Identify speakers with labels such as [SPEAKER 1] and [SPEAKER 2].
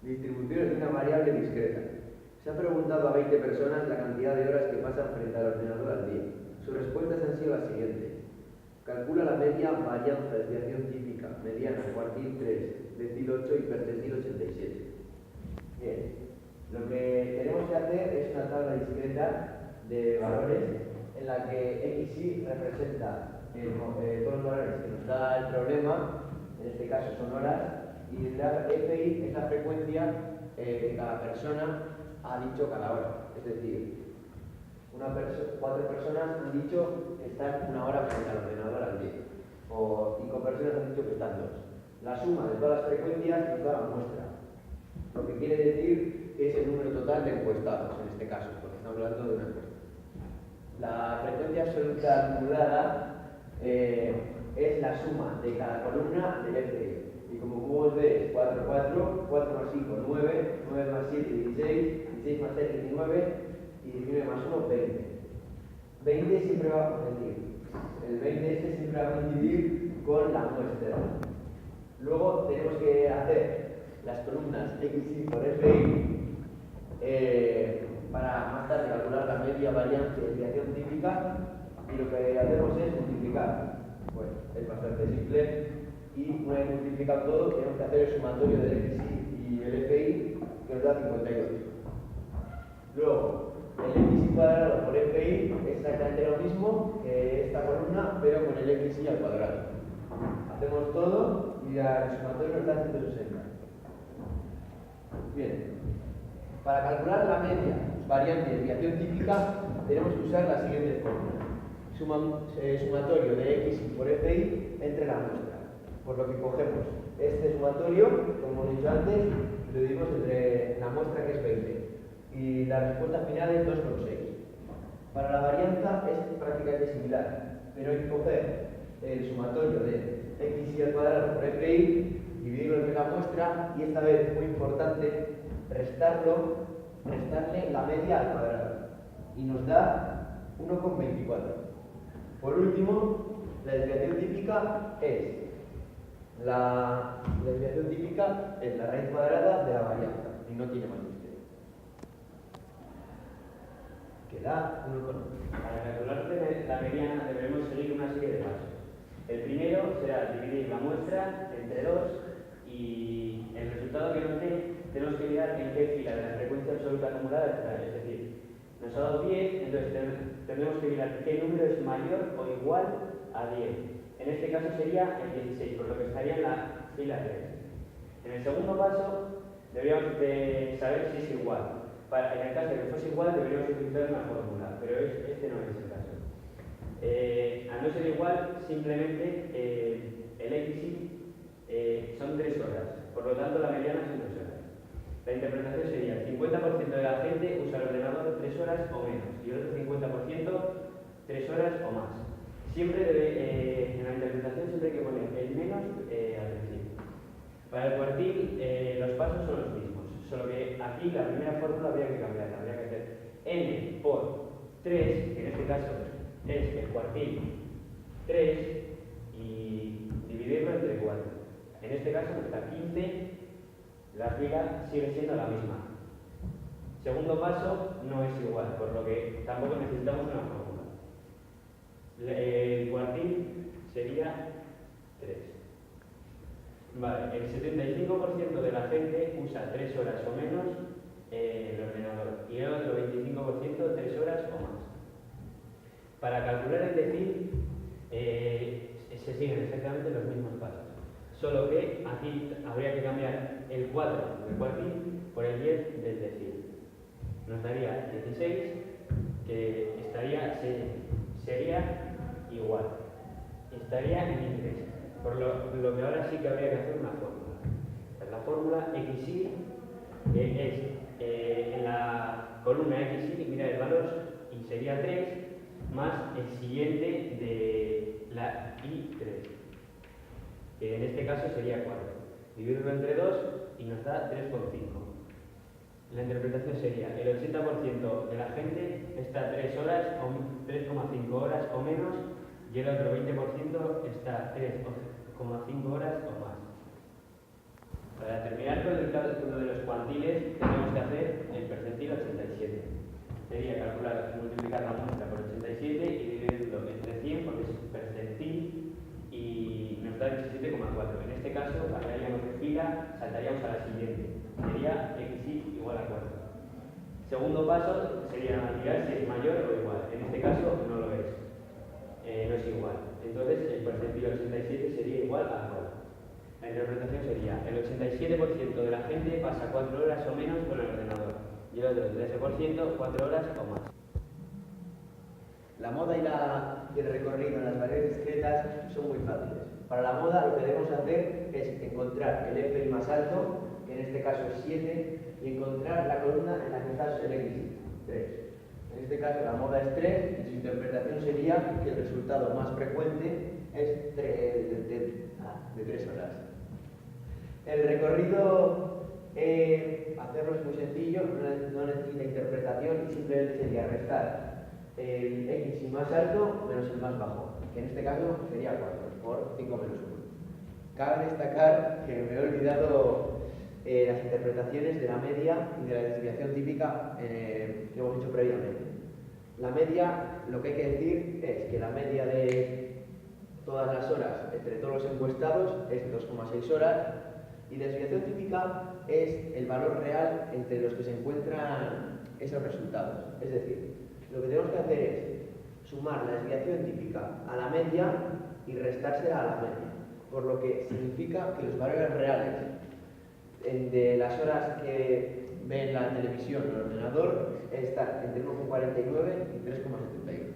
[SPEAKER 1] Distribución de una variable discreta. Se ha preguntado a 20 personas la cantidad de horas que pasan frente al ordenador al día. Sus respuestas han sido las siguientes. Calcula la media, varianza, desviación típica, mediana, cuartil 3, decil 8 y percentil 87. Bien, lo que tenemos que hacer es una tabla discreta de valores en la que XY representa todos los valores que nos da el problema, en este caso son horas, y la FI es la frecuencia que cada persona ha dicho cada hora. Es decir, 4 personas han dicho que están 1 hora frente al ordenador al día, o 5 personas han dicho que están 2. La suma de todas las frecuencias nos da la muestra, lo que quiere decir que es el número total de encuestados, en este caso, porque estamos hablando de una encuesta. La frecuencia absoluta acumulada es la suma de cada columna del FI. Y como vos ves, 4, 4, 4 más 5, 9, 9 más 7, 16, 16 más 7, 19, y 19 más 1, 20. 20 siempre va a coincidir. El 20 este siempre va a coincidir con la muestra. Luego tenemos que hacer las columnas XY por FI para más tarde calcular la media, varianza y desviación típica, y lo que hacemos es multiplicar. Bueno, es bastante simple. Y una vez multiplicado todo, tenemos que hacer el sumatorio del XY y el FI, que nos da 58. Luego, el XY cuadrado por FI es exactamente lo mismo que esta columna, pero con el XY al cuadrado. Hacemos todo y el sumatorio nos da 160. Bien. Para calcular la media, variante y desviación típica, tenemos que usar las siguientes fórmulas. Sumatorio de XY por FI entre la muestra. Por lo que cogemos este sumatorio, como hemos dicho antes, y lo dividimos entre la muestra, que es 20. Y la respuesta final es 2,6. Para la varianza es prácticamente similar, pero hay que coger el sumatorio de XY al cuadrado por FI, dividirlo entre la muestra, y esta vez, muy importante, restarle la media al cuadrado. Y nos da 1,24. Por último, la desviación típica es la raíz cuadrada de la varianza, y no tiene más misterio. Que da 1,1.
[SPEAKER 2] Para calcular la mediana debemos seguir una serie de pasos. El primero será dividir la muestra entre 2 y el resultado que nos dé tenemos que mirar en qué fila de la frecuencia absoluta acumulada está. Es decir, nos ha dado 10, entonces tendremos que mirar qué número es mayor o igual a 10. En este caso sería el 16, por lo que estaría en la fila 3. En el segundo paso deberíamos de saber si es igual. En el caso de que fuese igual deberíamos utilizar una fórmula, pero este no es el caso. Al no ser igual, simplemente el XY son 3 horas, por lo tanto la mediana son 3 horas. La interpretación sería: el 50% de la gente usa el ordenador 3 horas o menos, y el otro 50% 3 horas o más. Siempre en la interpretación siempre hay que poner el menos al principio. Para el cuartil los pasos son los mismos, solo que aquí la primera fórmula habría que cambiarla, habría que hacer n por 3, que en este caso es el cuartil 3, y dividirlo entre 4. En este caso nos da 15, la fila sigue siendo la misma. Segundo paso no es igual, por lo que tampoco necesitamos una fórmula. El cuartil sería 3. Vale, el 75% de la gente usa 3 horas o menos el ordenador, y el otro 25% 3 horas o más. Para calcular el decil se siguen exactamente los mismos pasos, solo que aquí habría que cambiar el 4 del cuartil por el 10 del decil. Nos daría 16, que sería igual, estaría en inglés, por lo que ahora sí que habría que hacer una fórmula. La fórmula XY es en la columna XY, mira el valor, y sería 3 más el siguiente de la I3, que en este caso sería 4. Dividirlo entre 2 y nos da 3,5. La interpretación sería: el 80% de la gente está 3,5 horas o menos, y el otro 20% está 3,5 horas o más. Para terminar con el cálculo de los cuantiles, tenemos que hacer el percentil 87. Sería calcular, multiplicar la muestra por 87 y dividirlo entre 100 porque es percentil y nos da 17,4. En este caso, pasaríamos de fila, saltaríamos a la siguiente. Sería xy igual a 4. Segundo paso sería analizar si es mayor o igual. En este caso no lo es. No es igual. Entonces el percentil 87 sería igual a 4. La interpretación sería: el 87% de la gente pasa 4 horas o menos con el ordenador y el otro 13% 4 horas o más.
[SPEAKER 1] La moda y el recorrido en las variables discretas son muy fáciles. Para la moda lo que debemos hacer es encontrar el FI más alto, que en este caso es 7, y encontrar la columna en la que está el X, 3. En este caso la moda es 3 y su interpretación sería que el resultado más frecuente es de 3 horas. El recorrido, hacerlo es muy sencillo, no necesita interpretación y simplemente sería restar el X más alto menos el más bajo, que en este caso sería 4 por 5 menos 1. Cabe destacar que me he olvidado las interpretaciones de la media y de la desviación típica que hemos hecho previamente. La media, lo que hay que decir es que la media de todas las horas entre todos los encuestados es 2,6 horas y desviación típica es el valor real entre los que se encuentran esos resultados. Es decir, lo que tenemos que hacer es sumar la desviación típica a la media y restársela a la media, por lo que significa que los valores reales de las horas que ven la televisión o el ordenador están entre 1,49 y 3,71.